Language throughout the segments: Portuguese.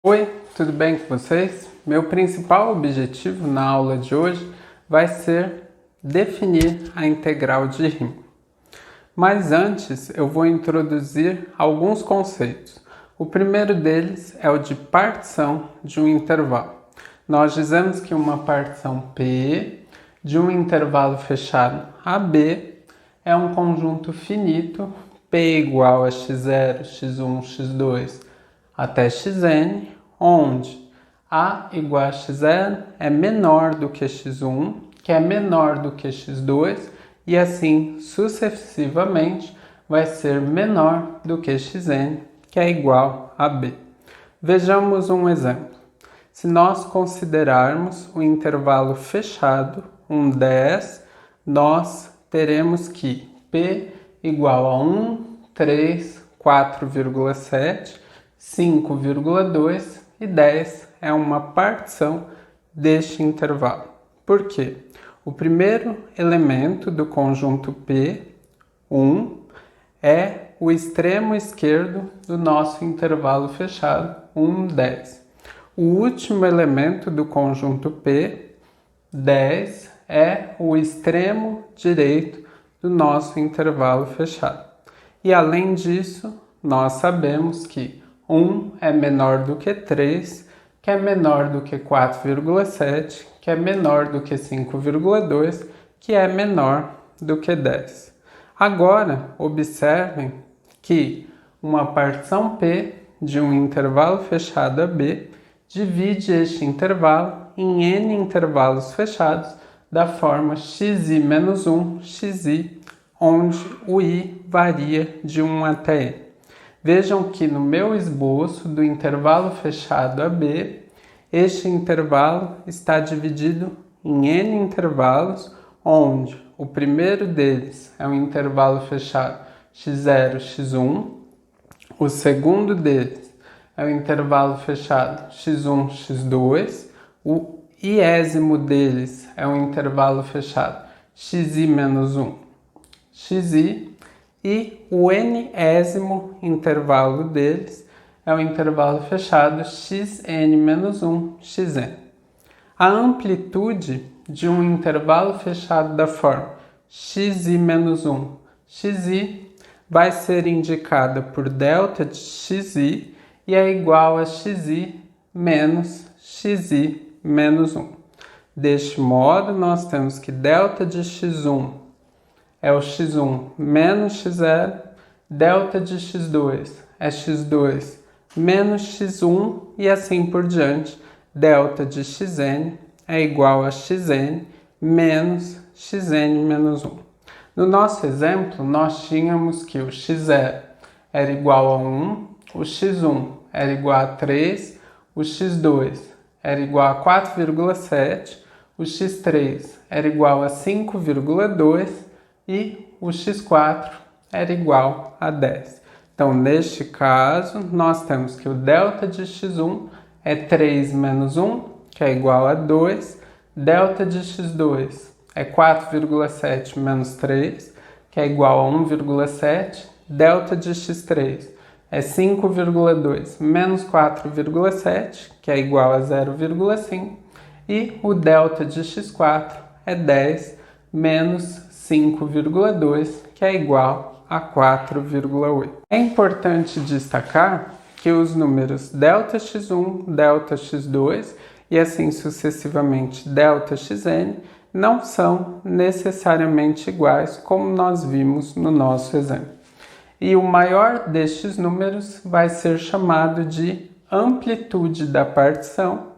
Oi, tudo bem com vocês? Meu principal objetivo na aula de hoje vai ser definir a integral de rima. Mas antes eu vou introduzir alguns conceitos. O primeiro deles é o de partição de um intervalo. Nós dizemos que uma partição P de um intervalo fechado AB é um conjunto finito P igual a x0, x1, x2 até xn, onde A igual a x0 é menor do que x1, que é menor do que x2, e assim sucessivamente vai ser menor do que xn, que é igual a B. Vejamos um exemplo. Se nós considerarmos o intervalo fechado, 10, nós teremos que P igual a 1, 3, 4,7, 5,2 e 10 é uma partição deste intervalo. Por quê? O primeiro elemento do conjunto P, 1, é o extremo esquerdo do nosso intervalo fechado, 1, 10. O último elemento do conjunto P, 10, é o extremo direito do nosso intervalo fechado. E além disso, nós sabemos que 1 é menor do que 3, que é menor do que 4,7, que é menor do que 5,2, que é menor do que 10. Agora, observem que uma partição P de um intervalo fechado AB divide este intervalo em n intervalos fechados da forma xi menos 1, xi, onde o i varia de 1 até n. Vejam que no meu esboço do intervalo fechado AB, este intervalo está dividido em n intervalos, onde o primeiro deles é um intervalo fechado x0, x1, o segundo deles é o intervalo fechado x1, x2, o iésimo deles é um intervalo fechado xi menos 1, xi, e o nésimo intervalo deles é o intervalo fechado xn menos 1, xn. A amplitude de um intervalo fechado da forma xi menos 1, xi vai ser indicada por delta de xi e é igual a xi menos 1. Deste modo, nós temos que delta de x1 é o x1 menos x0, delta de x2 é x2 menos x1 e assim por diante. Delta de xn é igual a xn menos xn menos 1. No nosso exemplo, nós tínhamos que o x0 era igual a 1, o x1 era igual a 3, o x2 era igual a 4,7, o x3 era igual a 5,2 e o x4 era igual a 10. Então, neste caso, nós temos que o delta de x1 é 3 menos 1, que é igual a 2. Delta de x2 é 4,7 menos 3, que é igual a 1,7. Delta de x3 é 5,2 menos 4,7, que é igual a 0,5. E o delta de x4 é 10 menos 5,2, que é igual a 4,8. É importante destacar que os números ΔX1, ΔX2 e assim sucessivamente ΔXn não são necessariamente iguais, como nós vimos no nosso exemplo. E o maior destes números vai ser chamado de amplitude da partição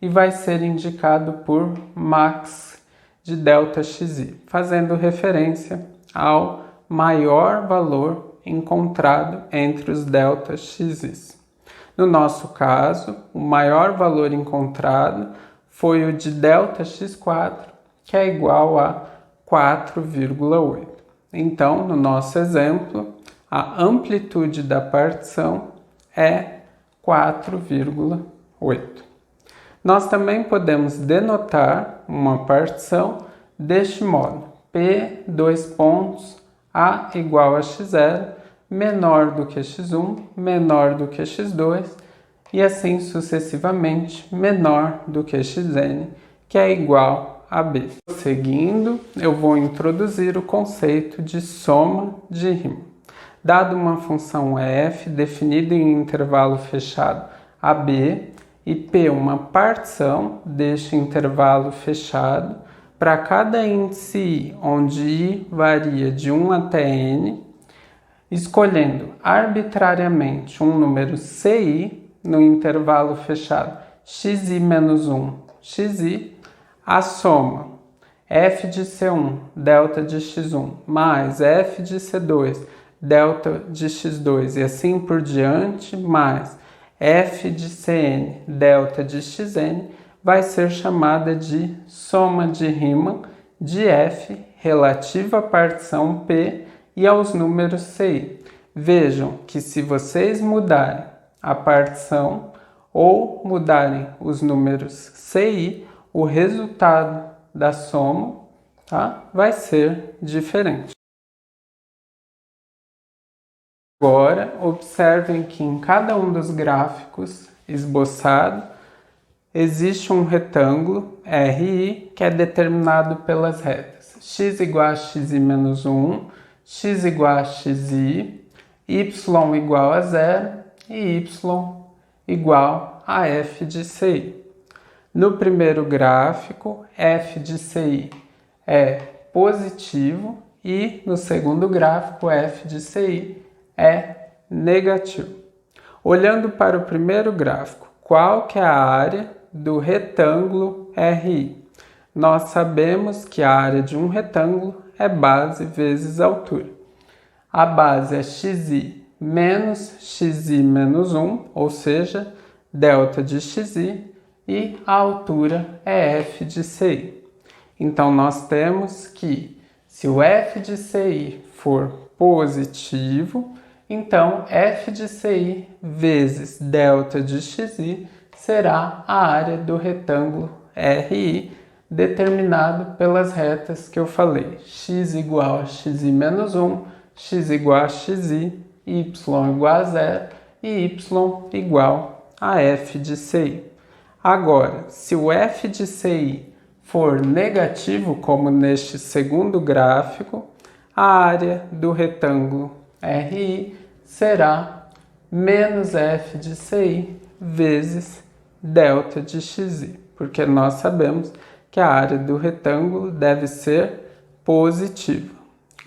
e vai ser indicado por max de ΔXi, fazendo referência ao maior valor encontrado entre os ΔXis. No nosso caso, o maior valor encontrado foi o de ΔX4, que é igual a 4,8. Então, no nosso exemplo, a amplitude da partição é 4,8. Nós também podemos denotar uma partição deste modo: P, dois pontos, A igual a x0, menor do que x1, menor do que x2 e assim sucessivamente menor do que xn, que é igual a b. Seguindo, eu vou introduzir o conceito de soma de rima. Dado uma função f definida em intervalo fechado AB e P uma partição deste intervalo fechado, para cada índice I, onde I varia de 1 até N, escolhendo arbitrariamente um número CI no intervalo fechado xi-1, xi, a soma f de C1, delta de x1, mais f de C2, delta de x2 e assim por diante, mais f de Cn, delta de xn, vai ser chamada de soma de rima de f relativa à partição P e aos números CI. Vejam que se vocês mudarem a partição ou mudarem os números CI, o resultado da soma, vai ser diferente. Agora, observem que em cada um dos gráficos esboçados existe um retângulo RI que é determinado pelas retas x igual a xi menos 1, x igual a xi, y igual a 0 e y igual a f de CI. No primeiro gráfico, f de CI é positivo e no segundo gráfico, f de CI é negativo. Olhando para o primeiro gráfico, qual que é a área do retângulo RI? Nós sabemos que a área de um retângulo é base vezes altura. A base é xi menos 1, ou seja, delta de xi, e a altura é f de CI. Então, nós temos que, se o f de CI for positivo, então f de CI vezes delta de xi será a área do retângulo RI, determinado pelas retas que eu falei, x igual a xi menos 1, x igual a xi, y igual a 0 e y igual a f de CI. Agora, se o f de CI for negativo, como neste segundo gráfico, a área do retângulo RI será menos f de CI vezes delta de xi, porque nós sabemos que a área do retângulo deve ser positiva.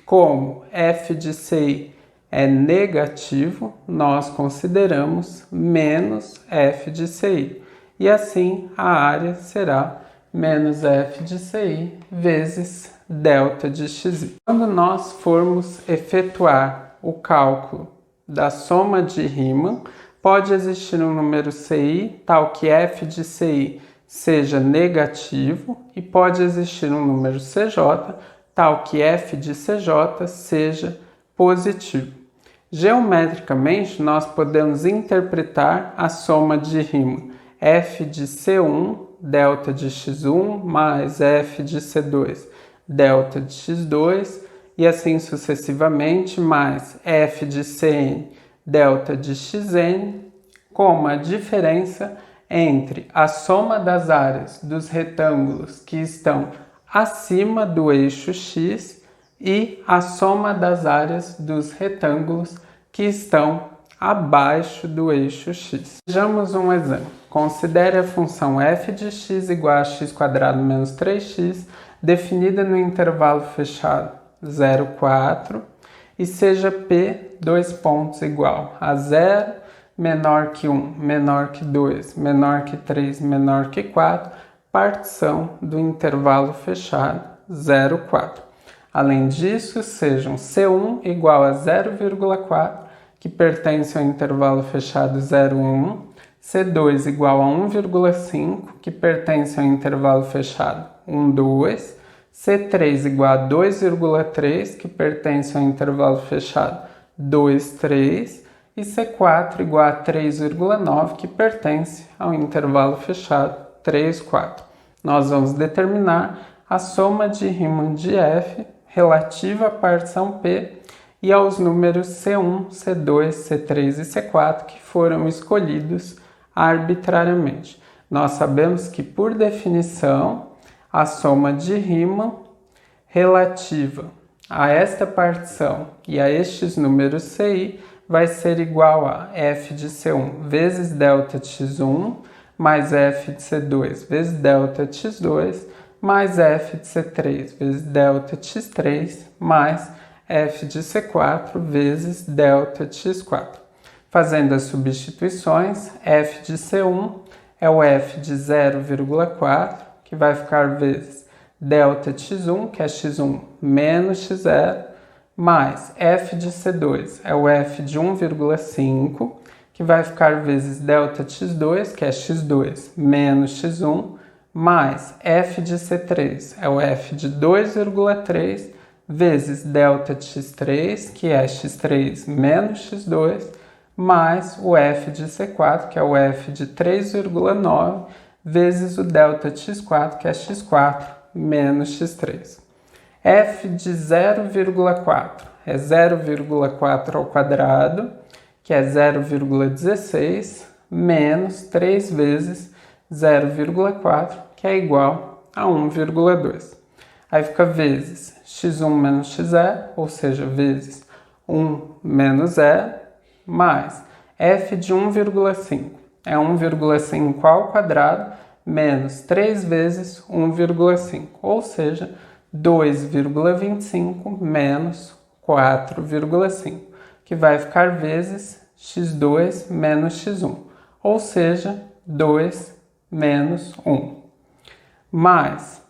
Como f de CI é negativo, nós consideramos menos f de CI. E assim a área será menos f de CI vezes delta de xi. Quando nós formos efetuar o cálculo da soma de Riemann, pode existir um número CI tal que f de CI seja negativo e pode existir um número CJ tal que f de CJ seja positivo. Geometricamente, nós podemos interpretar a soma de Riemann f de C1, delta de x1, mais f de C2, delta de x2, e assim sucessivamente, mais f de Cn, delta de xn, como a diferença entre a soma das áreas dos retângulos que estão acima do eixo x e a soma das áreas dos retângulos que estão abaixo do eixo x. Vejamos um exemplo. Considere a função f de x igual a x² menos 3x, definida no intervalo fechado 0, 4, e seja p dois pontos igual a 0, menor que 1, menor que 2, menor que 3, menor que 4, partição do intervalo fechado 0, 4. Além disso, sejam C1 igual a 0,4, que pertence ao intervalo fechado 0, 1, C2 igual a 1,5, que pertence ao intervalo fechado 1, 2, C3 igual a 2,3, que pertence ao intervalo fechado 2, 3, e C4 igual a 3,9, que pertence ao intervalo fechado 3, 4. Nós vamos determinar a soma de Riemann de f relativa à partição P e aos números C1, C2, C3 e C4 que foram escolhidos arbitrariamente. Nós sabemos que, por definição, a soma de Riemann relativa a esta partição e a estes números CI vai ser igual a f de C1 vezes delta x1 mais f de C2 vezes delta x2 mais f de C3 vezes delta x3 mais f de C4 vezes delta x4. Fazendo as substituições, f de C1 é o f de 0,4, que vai ficar vezes delta x1, que é x1 menos x0, mais f de C2 é o f de 1,5, que vai ficar vezes delta x2, que é x2 menos x1, mais f de C3 é o f de 2,3 vezes delta x3, que é x3 menos x2, mais o f de C4, que é o f de 3,9 vezes o delta x4, que é x4 menos x3. f de 0,4 é 0,4 ao quadrado, que é 0,16, menos 3 vezes 0,4, que é igual a 1,2. Aí fica vezes x1 menos x0, ou seja, vezes 1 menos 0, mais f de 1,5 é 1,5 ao quadrado menos 3 vezes 1,5, ou seja, 2,25 menos 4,5, que vai ficar vezes x2 menos x1, ou seja, 2 menos 1, mais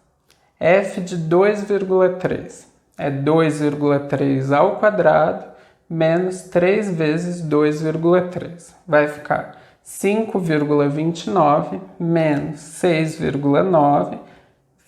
f de 2,3 é 2,3 ao quadrado menos 3 vezes 2,3. Vai ficar 5,29 menos 6,9,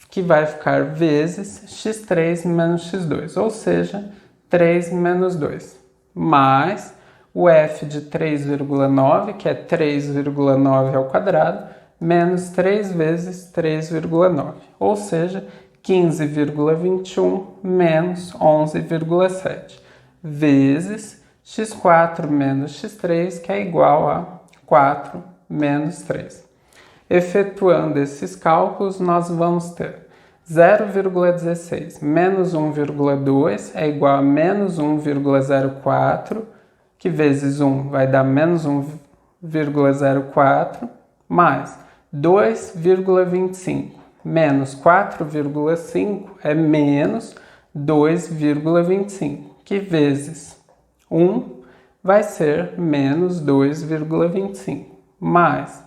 que vai ficar vezes x3 menos x2, ou seja, 3 menos 2, mais o f de 3,9, que é 3,9 ao quadrado, menos 3 vezes 3,9, ou seja, 15,21 menos 11,7, vezes x4 menos x3, que é igual a 4 menos 3. Efetuando esses cálculos, nós vamos ter 0,16 menos 1,2 é igual a menos 1,04, que vezes 1 vai dar menos 1,04, mais 2,25 menos 4,5 é menos 2,25, que vezes 1 vai ser menos 2,25, mais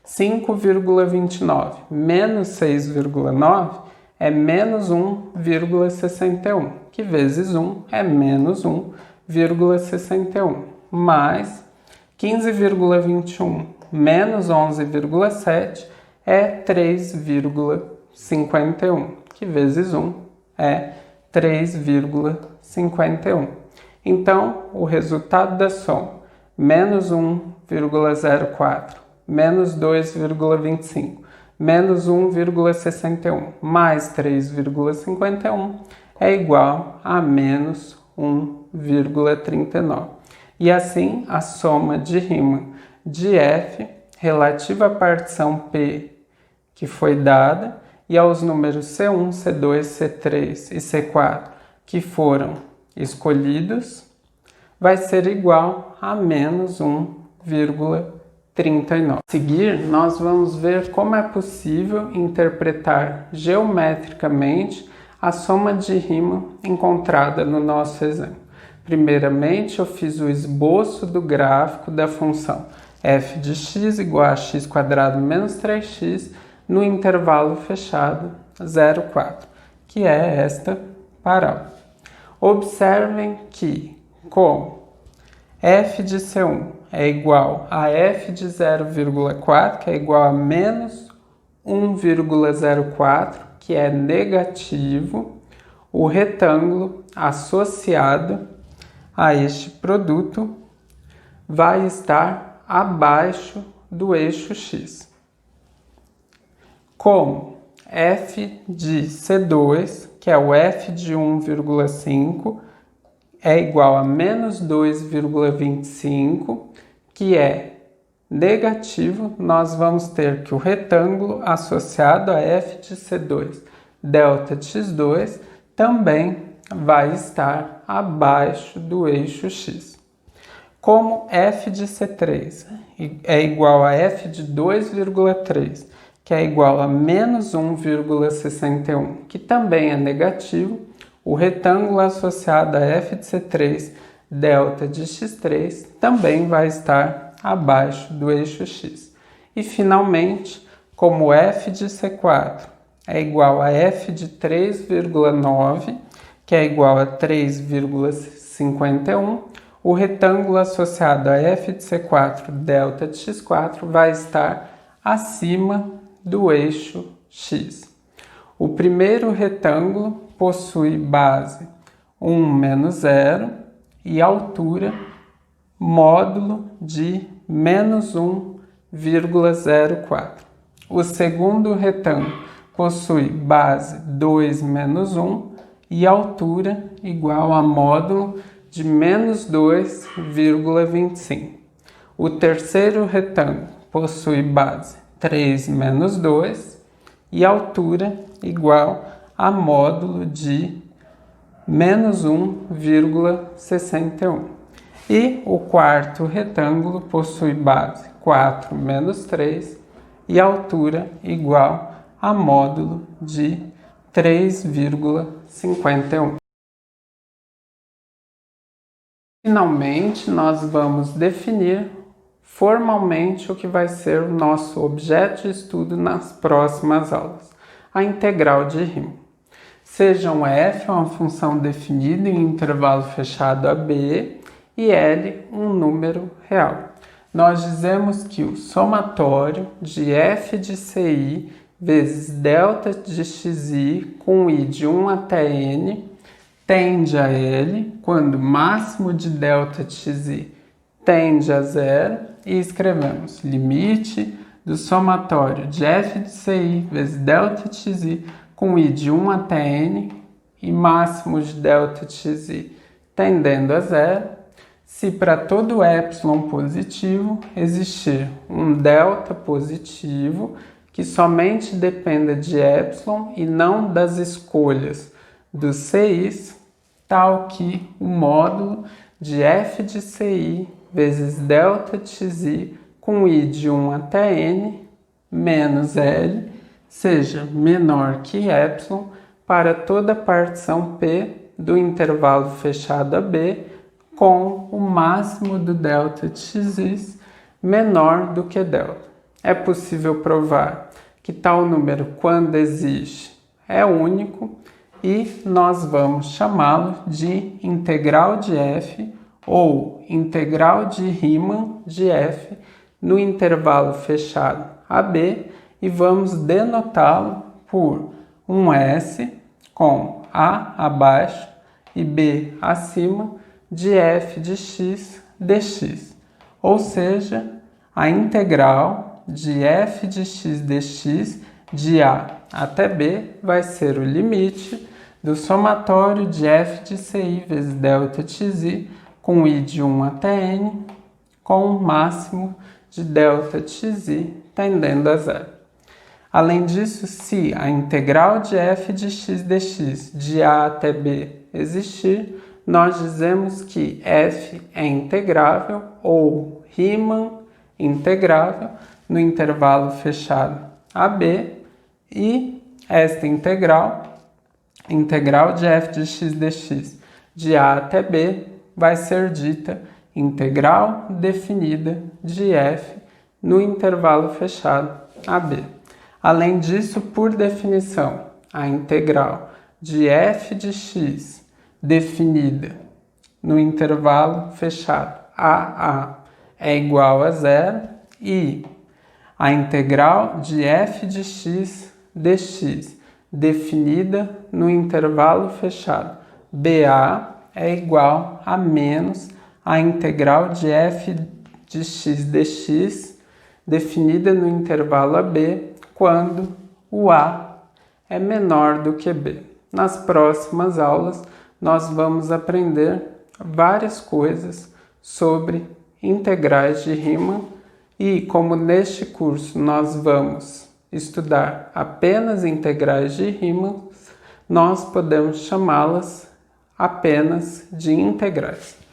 5,29 menos 6,9 é menos 1,61, que vezes 1 é menos 1,61, mais 15,21 menos 11,7 é 3,51, que vezes 1 é 3,51. Então, o resultado da soma, menos 1,04, menos 2,25, menos 1,61, mais 3,51, é igual a menos 1,39. E assim, a soma de Riemann de f relativa à partição P que foi dada e aos números C1, C2, C3 e C4 que foram escolhidos vai ser igual a menos 1,39. A seguir, nós vamos ver como é possível interpretar geometricamente a soma de Riemann encontrada no nosso exemplo. Primeiramente, eu fiz o esboço do gráfico da função f de x igual a x² menos 3x no intervalo fechado 0,4, que é esta parábola. Observem que, como f de C1 é igual a f de 0,4, que é igual a menos 1,04, que é negativo, o retângulo associado a este produto vai estar abaixo do eixo x. Como f de C2, que é o f de 1,5, é igual a menos 2,25, que é negativo, nós vamos ter que o retângulo associado a f de C2 delta de x2 também vai estar abaixo do eixo x. Como f de C3 é igual a f de 2,3, que é igual a menos 1,61, que também é negativo, o retângulo associado a f de C3 delta de x3 também vai estar abaixo do eixo x. E, finalmente, como f de C4 é igual a f de 3,9, que é igual a 3,51, o retângulo associado a f de C4 delta de x4 vai estar acima do eixo x. O primeiro retângulo possui base 1 menos 0 e altura módulo de menos 1,04. O segundo retângulo possui base 2 menos 1 e altura igual a módulo de menos 2,25. O terceiro retângulo possui base 3 menos 2 e altura igual a módulo de menos 1,61. E o quarto retângulo possui base 4 menos 3 e altura igual a módulo de 3,51. Finalmente, nós vamos definir formalmente o que vai ser o nosso objeto de estudo nas próximas aulas, a integral de Riemann. Sejam f uma função definida em intervalo fechado AB e L um número real. Nós dizemos que o somatório de f de ci vezes delta de xi com i de 1 até n tende a L quando o máximo de delta de xi tende a zero e escrevemos limite do somatório de f de ci vezes delta de xi com i de 1 até n e máximo de delta de xi tendendo a zero, se para todo epsilon positivo existir um delta positivo que somente dependa de epsilon e não das escolhas dos ci's, tal que o módulo de f de ci vezes delta de xi com i de 1 até n menos L seja menor que epsilon para toda partição P do intervalo fechado AB com o máximo do delta de xi menor do que delta. É possível provar que tal número, quando existe, é único e nós vamos chamá-lo de integral de f ou integral de Riemann de f no intervalo fechado AB e vamos denotá-lo por um S com A abaixo e B acima de f de x dx, ou seja, a integral de f de x dx de A até B vai ser o limite do somatório de f de ci vezes delta de xi com i de 1 até n com o máximo de delta de xi tendendo a zero. Além disso, se a integral de f de x dx de A até B existir, nós dizemos que f é integrável ou Riemann integrável no intervalo fechado AB e esta integral de f de x dx de A até B vai ser dita integral definida de f no intervalo fechado AB. Além disso, por definição, a integral de f de x definida no intervalo fechado AA é igual a zero e a integral de f de x dx definida no intervalo fechado BA é igual a menos a integral de f de x dx definida no intervalo AB quando o A é menor do que B. Nas próximas aulas, nós vamos aprender várias coisas sobre integrais de Riemann E como neste curso nós vamos estudar apenas integrais de rima, nós podemos chamá-las apenas de integrais.